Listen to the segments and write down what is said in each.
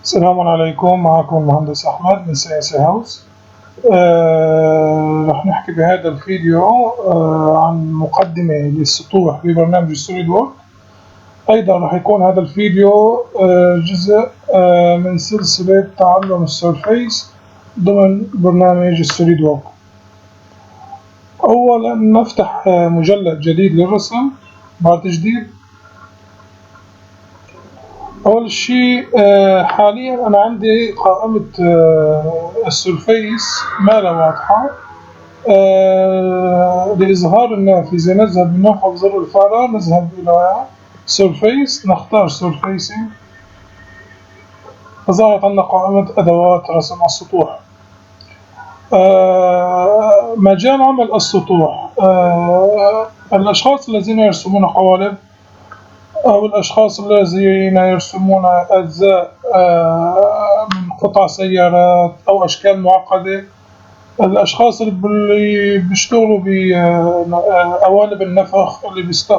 السلام عليكم، معكم المهندس أحمد من CNCHOUSE. رح نحكي بهذا الفيديو عن مقدمة للسطوح ببرنامج السوليدورك. أيضا رح يكون هذا الفيديو جزء من سلسلة تعلم السيرفيس ضمن برنامج السوليدورك. أولا نفتح مجلد جديد للرسم بعد تجديد. أول شيء حاليا أنا عندي قائمة السيرفيس ما لا واضحة. لإظهار النافذة نذهب ناخذ زر الفارة، نذهب إلى سيرفيس، نختار سيرفيسينج، فظهرت عندنا قائمة أدوات رسم السطوح. مجال عمل السطوح، الأشخاص الذين يرسمون قوالب أو الأشخاص الذين يرسمون أجزاء من قطع سيارات أو أشكال معقدة، الأشخاص اللي بيشتغلوا بقوالب النفخ،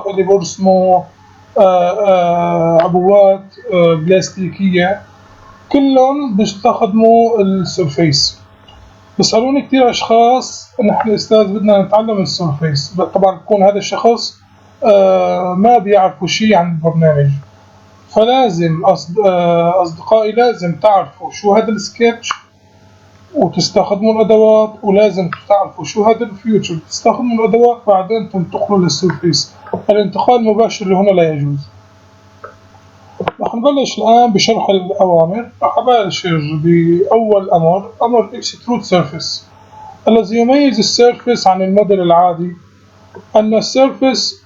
اللي بيرسموا عبوات بلاستيكية، كلهم بيستخدموا السيرفيس. بيسألوني كتير أشخاص: نحن أستاذ بدنا نتعلم السيرفيس. طبعا بكون هذا الشخص ما بيعرفوا شيء عن البرنامج، فلازم أصدقائي لازم تعرفوا شو هذا السكتش وتستخدموا الأدوات، ولازم تعرفوا شو هذا الفيوتشر تستخدموا الأدوات، بعدين تنتقلوا للسيرفيس. الانتقال المباشر لهنا لا يجوز. رح نبلش الآن بشرح الأوامر. رح أبلش بأول أمر Extrude Surface. الذي يميز السيرفيس عن الموديل العادي أن السيرفيس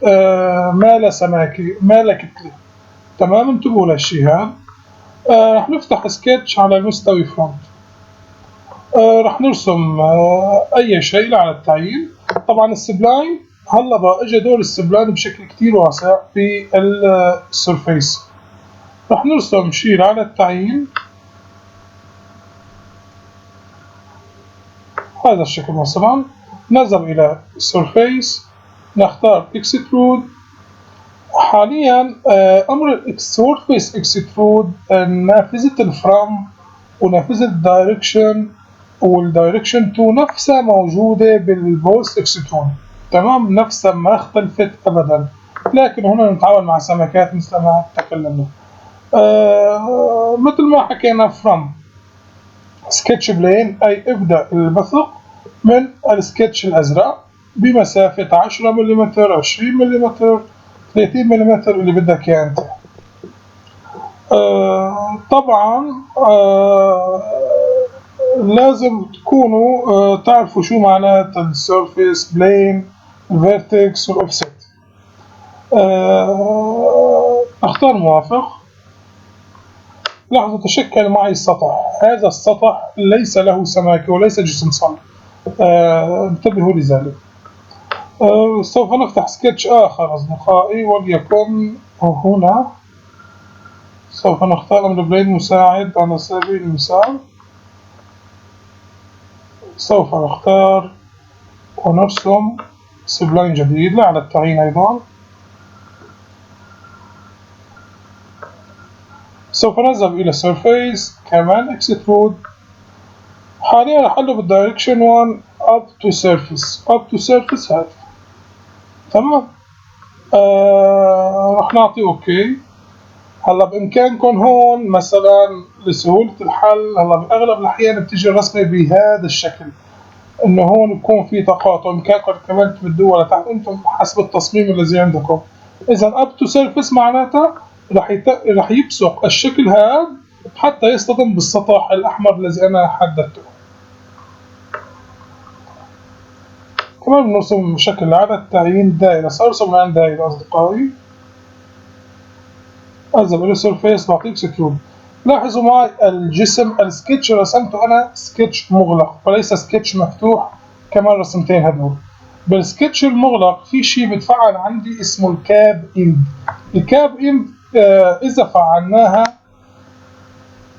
ما له سماكة، ما له كتلة. تمام، انتبهوا لهالشي هذا. رح نفتح سكتش على المستوي فرونت. رح نرسم أي شيء على التعيين. طبعا السبلاين هلا بقى اجى دور السبلاين بشكل كتير واسع في السيرفيس. رح نرسم شيء على التعيين هذا الشكل مثلا. نذهب إلى السيرفيس، نختار اكسترود. حاليا امر السيرفيس اكسترود نافذة الفرام ونافذة الدايركشن والدايركشن 2 نفسها موجودة بالبوست اكسترود. تمام، نفسها ما اختلفت ابدا، لكن هنا نتعامل مع سمكات مثل ما تكلمنا. مثل ما حكينا فرام سكتش بلين، اي ابدأ البثق من السكتش الازرق بمسافة 10 ملم، 20 ملم، 30 ملم اللي بدك اياه انت. طبعا لازم تكونوا تعرفوا شو معنات السيرفيس بلين، الفيرتكس والاوفست. اختار موافق. لاحظوا تشكل معي السطح. هذا السطح ليس له سماكة وليس جسم صلب، انتبهوا لذلك. سوف نفتح سكتش آخر أصدقائي، وليكن هنا سوف نختار أمر بلين مساعد على سبيل المثال. سوف نختار ونرسم سبلاين جديد لا على التعيين أيضا. سوف نذهب إلى سيرفيس كمان اكسترود. حاليا رح أقلب بالدايركشن 1 up to surface هذا. تمام. رح نعطي اوكي. هلا بامكانكم هون مثلا لسهولة الحل، هلا باغلب الاحيان بتيجي الرسمة بهذا الشكل، انه هون بكون في تقاطع، بامكانكم كمان تمدوها لتحت انتم حسب التصميم الذي عندكم. اذا up to surface معناتها رح يبصق الشكل هذا حتى يصطدم بالسطح الاحمر الذي انا حددته. كمان بنرسم شكل على التعيين دائرة. سأرسم الآن دائرة أصدقائي. أذهب إلى سيرفيس، بعطي اكسترود. لاحظوا معي الجسم السكتش رسمته أنا سكتش مغلق وليس سكتش مفتوح كما الرسمتين هدول. بالسكتش المغلق في شيء بتفعل عندي اسمه الكاب إند. الكاب إند إذا فعلناها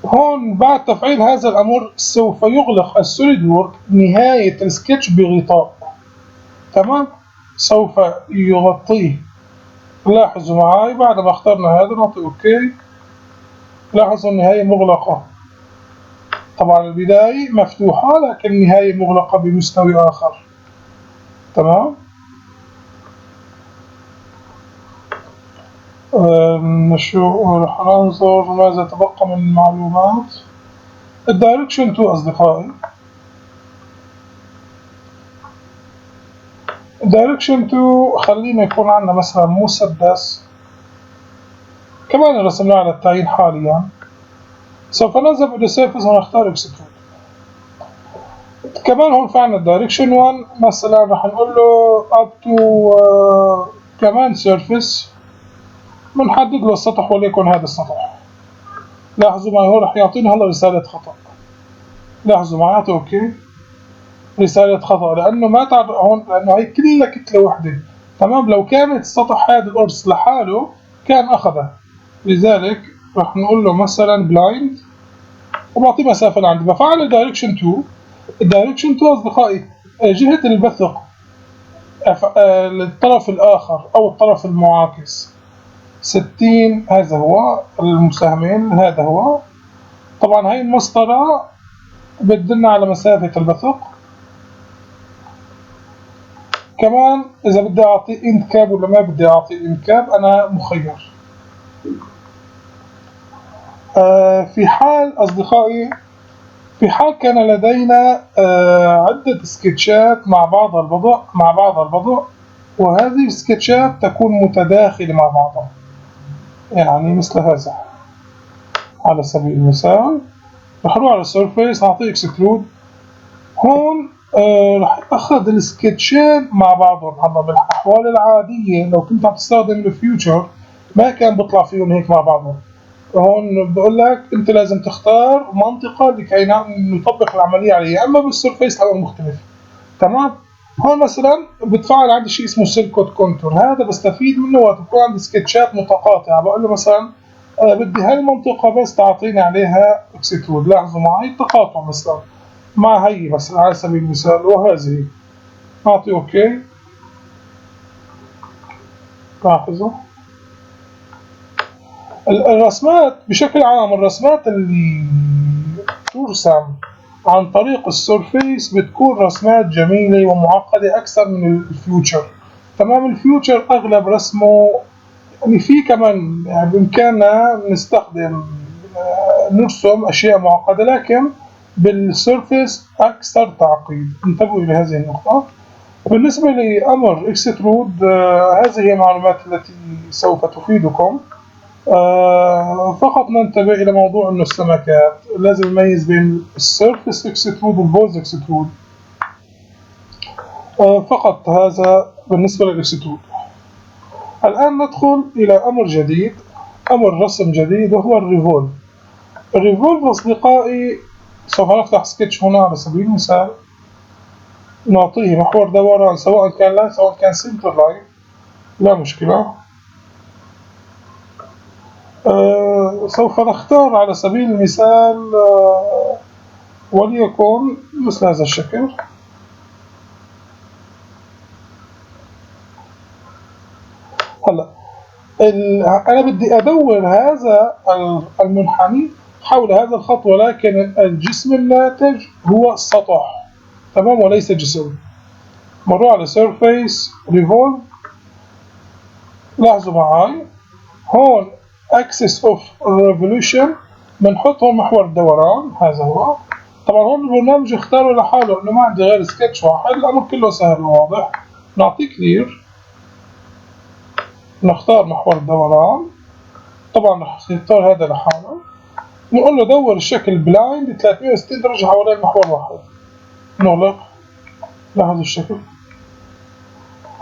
هون بعد تفعيل هذا الأمر سوف يغلق السوليدورك نهاية السكتش بغطاء. تمام، سوف يغطيه. لاحظوا معي بعد ما اخترنا هذا نعطي اوكي. لاحظوا النهاية مغلقة. طبعا البداية مفتوحة لكن النهاية مغلقة بمستوى آخر. تمام. نشوف، رح ننظر ماذا تبقى من المعلومات. الدايركشن 2 أصدقائي، الدايركشن 2 خلينا يكون عندنا مثلا مسدس، كمان رسمناه على التعيين حاليا. سوف نذهب إلى سيرفيس ونختار اكسترود. كمان هون في عندنا الدايركشن 1 مثلا رح نقول له up to كمان سيرفيس، بنحدد له السطح وليكن هذا السطح. لاحظوا معي هون رح يعطيني هلا رسالة خطأ. لاحظوا معي اوكي، رسالة خطأ لأنه ما تعرف هون، لأنه هي كلها كتلة وحدة. تمام. لو كانت السطح هذا القرص لحاله كان أخذه. لذلك رح نقول له مثلا بلايند وبعطيه مسافة لعندي. بفعل الدايركشن 2. الدايركشن 2 أصدقائي جهة البثق للطرف الآخر أو الطرف المعاكس 60. هذا هو المساهمين، هذا هو. طبعا هاي المسطرة بتدلنا على مسافة البثق. كمان إذا بدي أعطي إند كاب ولا ما بدي أعطي إند كاب أنا مخير. في حال أصدقائي، في حال كان لدينا عدة سكتشات مع بعض البعض وهذه السكتشات تكون متداخلة مع بعضها، يعني مثل هذا. على سبيل المثال رح نروح على السيرفيس نعطيه اكسترود. هون رح أخذ السكتشين مع بعضهم. هلا بالأحوال العادية لو كنت عم تستخدم الفيوتشر ما كان بيطلع فيهم هيك مع بعضهم. هون بقول لك أنت لازم تختار منطقة لكي نطبق العملية عليها، أما بالسيرفيس الأمر مختلف. تمام. هون مثلا بتفعل عندي شيء اسمه سيركوت كونتور، هذا بستفيد منه وقت يكون عندي سكتشات متقاطعة. بقول له مثلا بدي هاي المنطقة بس تعطيني عليها اكسترود. لاحظوا معي التقاطع مثلا مع هي مثلا على سبيل المثال وهذه، أعطي أوكي. لاحظوا الرسمات بشكل عام، الرسمات اللي ترسم عن طريق السيرفيس بتكون رسمات جميلة ومعقدة أكثر من الفيوتشر. تمام. الفيوتشر أغلب رسمه يعني في كمان يعني بإمكاننا نستخدم نرسم أشياء معقدة، لكن بالسيرفيس أكثر تعقيد. انتبهوا إلى هذه النقطة. بالنسبة لأمر اكسترود هذه هي المعلومات التي سوف تفيدكم. فقط ننتبه إلى موضوع أنه السمكات لازم نميز بين السيرفيس اكسترود والبوز اكسترود. فقط هذا بالنسبة للاكسترود. الآن ندخل إلى أمر جديد، أمر رسم جديد وهو الريفولف. الريفولف أصدقائي سوف نفتح سكتش هنا على سبيل المثال، نعطيه محور دوران سواء كان لاين سواء كان سنتر لاين، لا مشكلة. سوف نختار على سبيل المثال وليكن مثل هذا الشكل. هلا أنا بدي أدور هذا المنحني حول هذا الخط، ولكن الجسم الناتج هو السطح. تمام، وليس جسم. مروا على Surface Revolve. لاحظوا معي هون Axis of Revolution بنحط هون محور الدوران، هذا هو. طبعا هون البرنامج اختاره لحاله انه ما عندي غير سكتش واحد، الامر كله سهل وواضح. نعطيه كلير، نختار محور الدوران. طبعا رح نختار هذا لحاله، نقول له دور الشكل بلايند 360 درجة حوالين محور واحد. نغلق. لاحظوا الشكل.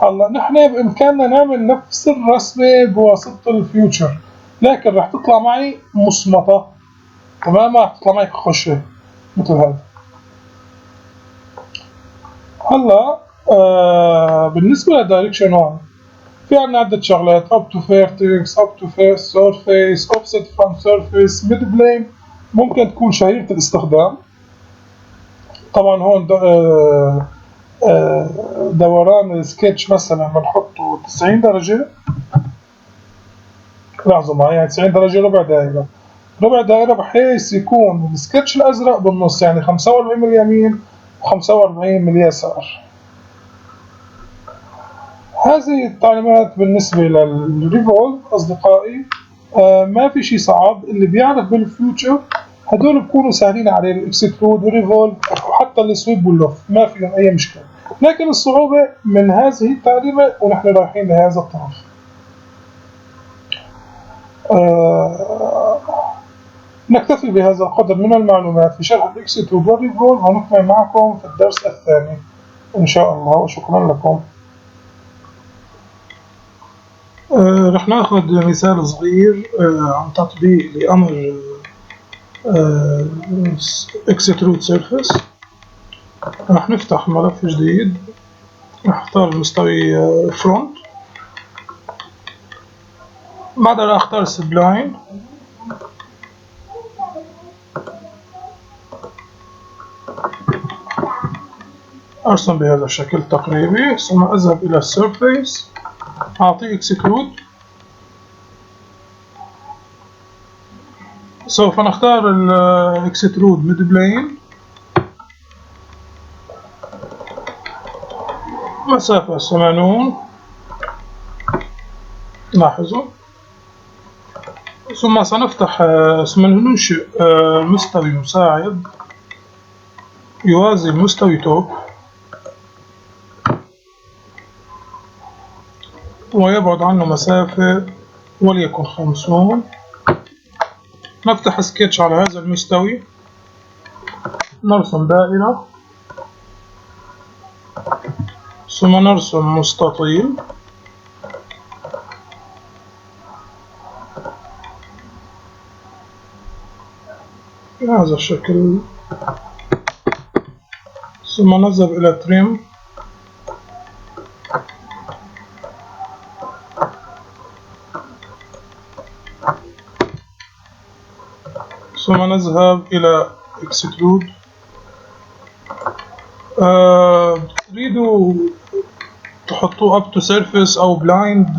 هلا نحن بإمكاننا نعمل نفس الرسمة بواسطة الفيوتشر، لكن رح تطلع معي مصمتة. تمام، رح تطلع معي خشة مثل هذا. هلا بالنسبة للدايركشن 1 في عنا عدة شغلات: up to vertex, up to surface, offset from surface, mid plane. ممكن تكون شهيرة الاستخدام. طبعا هون دوران السكتش مثلا بنحطه 90 درجة. لاحظوا معي يعني 90 درجة ربع دائرة. ربع دائرة بحيث يكون السكتش الأزرق بالنص، يعني 45 من اليمين و45 من اليسار. هذه التعليمات بالنسبة للريفولف أصدقائي. ما في شيء صعب، اللي بيعرف بالفيوتشر هدول بكونوا سهلين عليه، الاكسترود والريفولف وحتى السويب واللوف ما فيهم أي مشكلة. لكن الصعوبة من هذه التعليمات ونحن رايحين لهذا الطرف. نكتفي بهذا القدر من المعلومات في شرح الاكسترود والريفولف، ونكمل معكم في الدرس الثاني إن شاء الله، وشكرا لكم. رح ناخذ مثال صغير عن تطبيق لأمر اكسترود سيرفيس. رح نفتح ملف جديد، رح اختار المستوي فرونت، بعدها رح اختار سبلاين، ارسم بهذا الشكل تقريبي، ثم اذهب الى السيرفيس، اعطيه اكسترود. سوف نختار الاكسترود ميد بلين، مسافة 80، لاحظوا. ثم ثم ننشئ مستوي مساعد يوازي المستوي توب ويبعد عنه مسافة وليكن 50. نفتح سكتش على هذا المستوي، نرسم دائرة، ثم نرسم مستطيل، بهذا الشكل، ثم نذهب إلى تريم، ثم نذهب إلى اكسترود. تريدوا تحطوه up to surface أو blind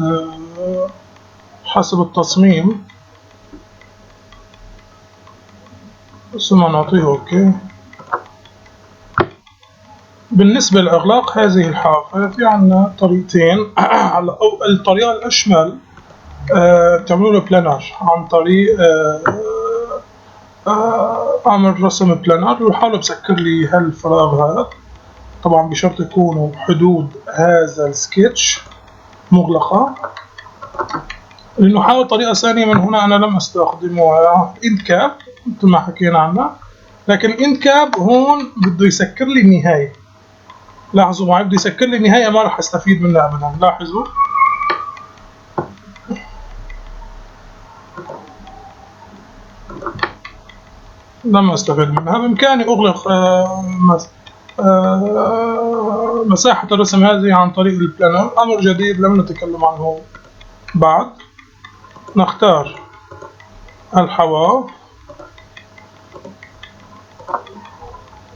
حسب التصميم، ثم نعطيه OK. بالنسبة لإغلاق هذه الحافة في عنا طريقتين. أو الطريقة الأشمل تعملوا له بلانر عن طريق أعمل رسم بلانر وحاول بسكر لي هالفراغ هذا، طبعا بشرط يكونوا حدود هذا السكتش مغلقة. لأنه حاول طريقة ثانية من هنا أنا لم أستخدمها، إند كاب مثل ما حكينا عنها، لكن الإند كاب هون بده يسكر لي النهاية. لاحظوا معي، بده يسكر لي النهاية، ما راح أستفيد منها أبدا. لاحظوا لم أستفيد منها. بإمكاني أغلق مساحة الرسم هذه عن طريق البلانر، أمر جديد لم نتكلم عنه بعد. نختار الحواف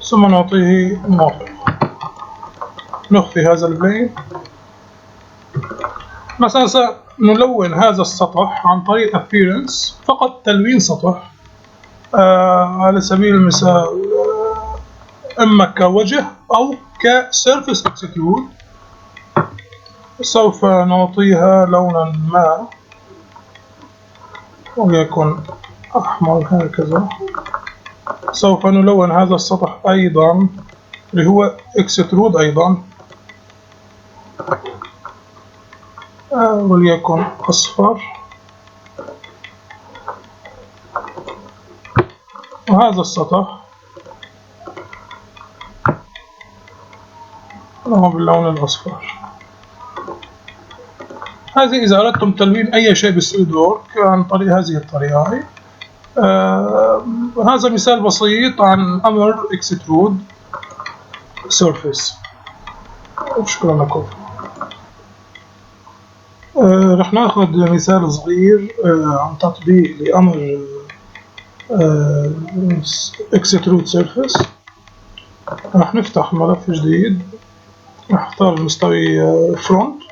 ثم نعطيه موافق، نخفي هذا البلين. مثلا سنلون هذا السطح عن طريق appearance، فقط تلوين سطح على سبيل المثال، إما كوجه أو كسيرفيس اكسترود. سوف نعطيها لونا ما وليكن أحمر هكذا. سوف نلون هذا السطح أيضا اللي هو اكسترود أيضا، وليكن أصفر. وهذا السطح له باللون الأصفر. هذه إذا أردتم تلوين أي شيء بالسوليدورك عن طريق هذه الطريقة. هذا مثال بسيط عن أمر اكسترود سيرفيس. شكرا لكم. رح ناخذ مثال صغير عن تطبيق لأمر اكسترود سيرفيس. رح نفتح ملف جديد، رح اختار المستوي فرونت،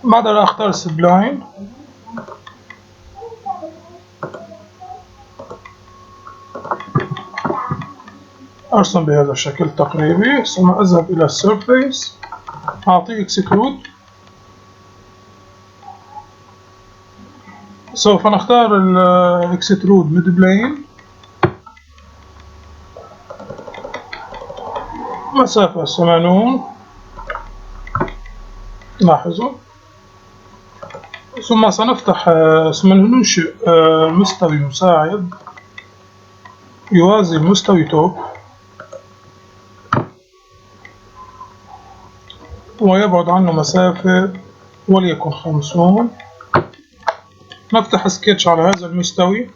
بعدها رح اختار سبلاين، أرسم بهذا الشكل تقريبي، ثم أذهب إلى السيرفيس، أعطيه اكسترود. سوف نختار الاكسترود ميد بلين، مسافة 80، لاحظوا. ثم سنفتح ثم ننشئ مستوي مساعد يوازي مستوي توب ويبعد عنه مسافة وليكن 50. نفتح سكتش على هذا المستوي،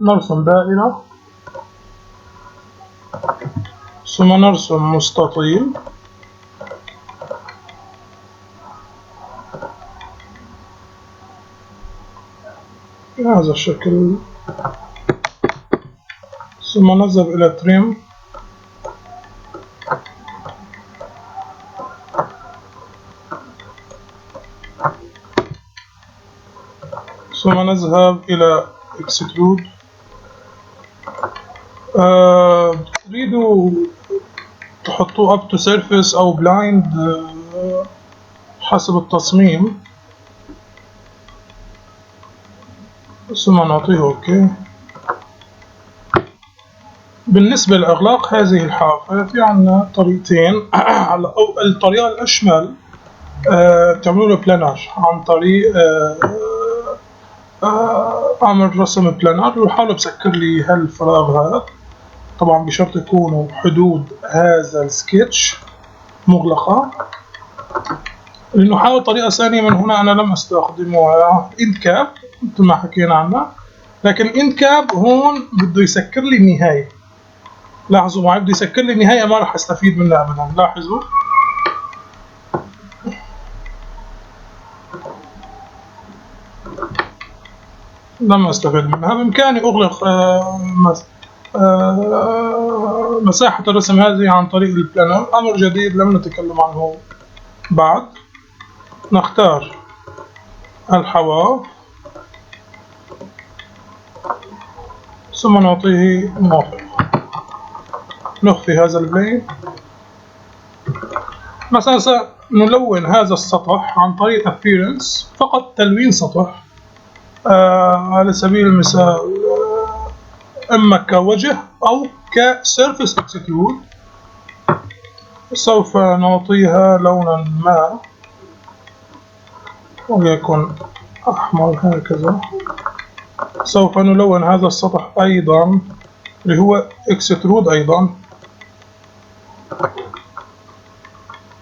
نرسم دائرة، ثم نرسم مستطيل، بهذا الشكل، ثم نذهب إلى تريم، ثم نذهب إلى اكسترود. تريدوا تحطوه up to surface أو blind حسب التصميم، ثم نعطيه OK. بالنسبة لإغلاق هذه الحافة في عنا طريقتين. أو الطريقة الأشمل تعملوا له بلانر عن طريق أعمل رسم بلانر وحاول بسكر لي هالفراغ هذا، طبعا بشرط يكونوا حدود هذا السكتش مغلقة. لأنه حاول طريقة ثانية من هنا أنا لم أستخدمها، إند كاب مثل ما حكينا عنها، لكن إند كاب هون بده يسكر لي النهاية. لاحظوا معي بده يسكر لي النهاية، ما راح أستفيد منها أبدا. لاحظوا لم أستفيد منها. بإمكاني أغلق مساحة الرسم هذه عن طريق البلانر، أمر جديد لم نتكلم عنه بعد. نختار الحواف ثم نعطيه موافق، نخفي هذا البلين. مثلا سنلون هذا السطح عن طريق appearance، فقط تلوين سطح على سبيل المثال، إما كوجه أو كسيرفيس اكسترود. سوف نعطيها لونا ما وليكن أحمر هكذا. سوف نلون هذا السطح أيضا اللي هو اكسترود أيضا،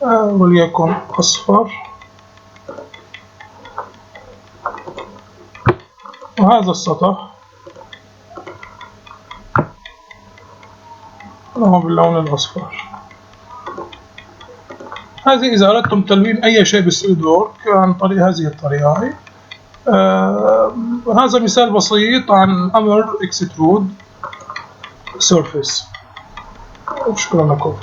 وليكن أصفر. وهذا السطح له باللون الأصفر. هذه إذا أردتم تلوين أي شيء بالسوليدورك عن طريق هذه الطريقة. هذا مثال بسيط عن أمر اكسترود سيرفيس. شكرا لكم.